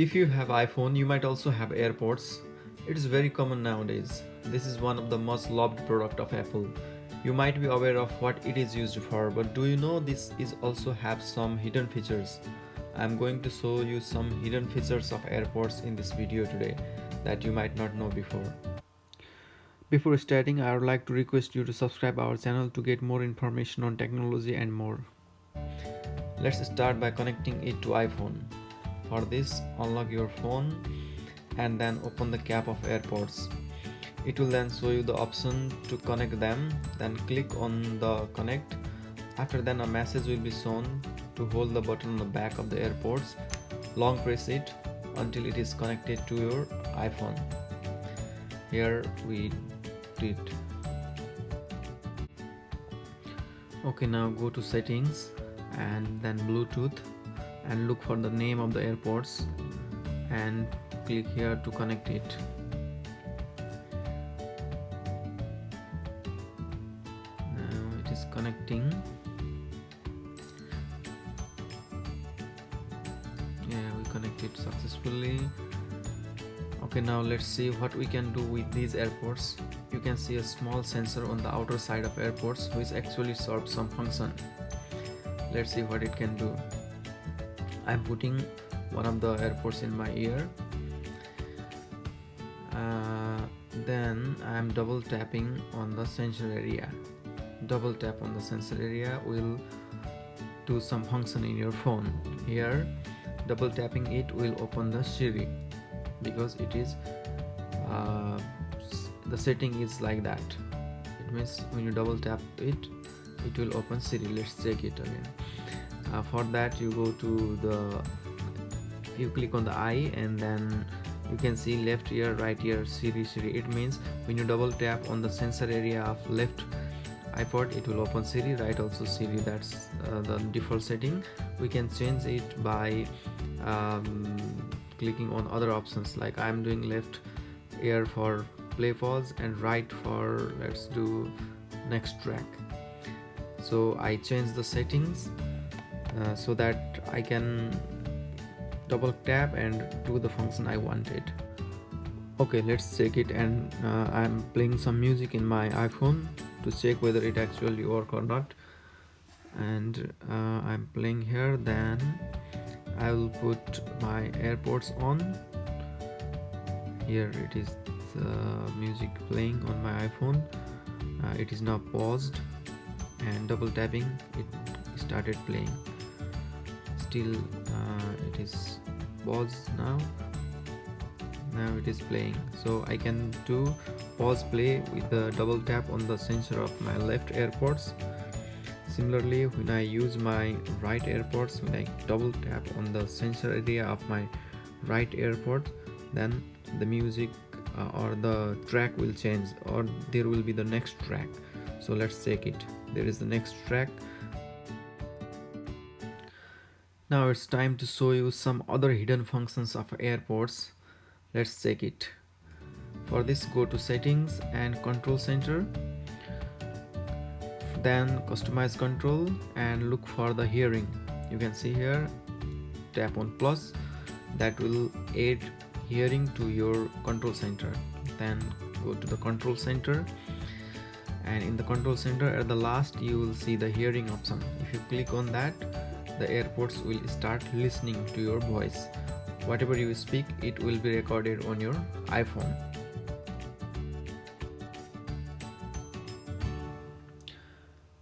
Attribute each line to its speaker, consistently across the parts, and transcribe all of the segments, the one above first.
Speaker 1: If you have iPhone, you might also have AirPods. It is very common nowadays. This is one of the most loved product of Apple. You might be aware of what it is used for, but do you know this is also have some hidden features? I am going to show you some hidden features of AirPods in this video today that you might not know before. Before starting, I would like to request you to subscribe our channel to get more information on technology and more. Let's start by connecting it to iPhone. For this, unlock your phone and then open the cap of AirPods. It will then show you the option to connect them. Then click on the connect. After then, a message will be shown to hold the button on the back of the AirPods. Long press it until it is connected to your iPhone. Here we did. Okay, now go to settings and then Bluetooth and look for the name of the AirPods and click here to connect it. Now it is connecting. Yeah, we connected successfully. Okay, now let's see what we can do with these AirPods. You can see a small sensor on the outer side of AirPods which actually serves some function. Let's see what it can do. I'm putting one of the AirPods in my ear. Then I'm double tapping on the sensor area. Double tap on the sensor area will do some function in your phone. Here, double tapping it will open the Siri because it is the setting is like that. It means when you double tap it, it will open Siri. Let's check it again. For that, you go to you click on the eye and then you can see left ear, right ear, Siri. It means when you double tap on the sensor area of left iPod, it will open Siri, right also Siri. That's the default setting. We can change it by clicking on other options, like I'm doing left ear for play pause and right for let's do next track. So I change the settings so that I can double tap and do the function I wanted. Okay, let's check it, and I'm playing some music in my iPhone to check whether it actually work or not. And I'm playing here. Then I will put my AirPods on. Here it is, the music playing on my iPhone. It is now paused, and double tapping it started playing. Still it is paused now. Now it is playing. So I can do pause play with the double tap on the sensor of my left AirPods. Similarly, when I use my right AirPods, when I double tap on the sensor area of my right AirPod, then the music or the track will change, or there will be the next track. So let's check it. There is the next track. Now it's time to show you some other hidden functions of AirPods. Let's check it. For this, go to settings and control center. Then customize control and look for the hearing. You can see here, tap on plus. That will add hearing to your control center. Then go to the control center, and in the control center at the last you will see the hearing option. If you click on that, the AirPods will start listening to your voice. Whatever you speak, it will be recorded on your iPhone.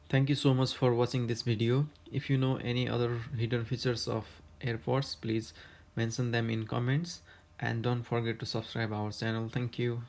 Speaker 1: Thank you so much for watching this video. If you know any other hidden features of AirPods, please mention them in comments, and don't forget to subscribe our channel. Thank you.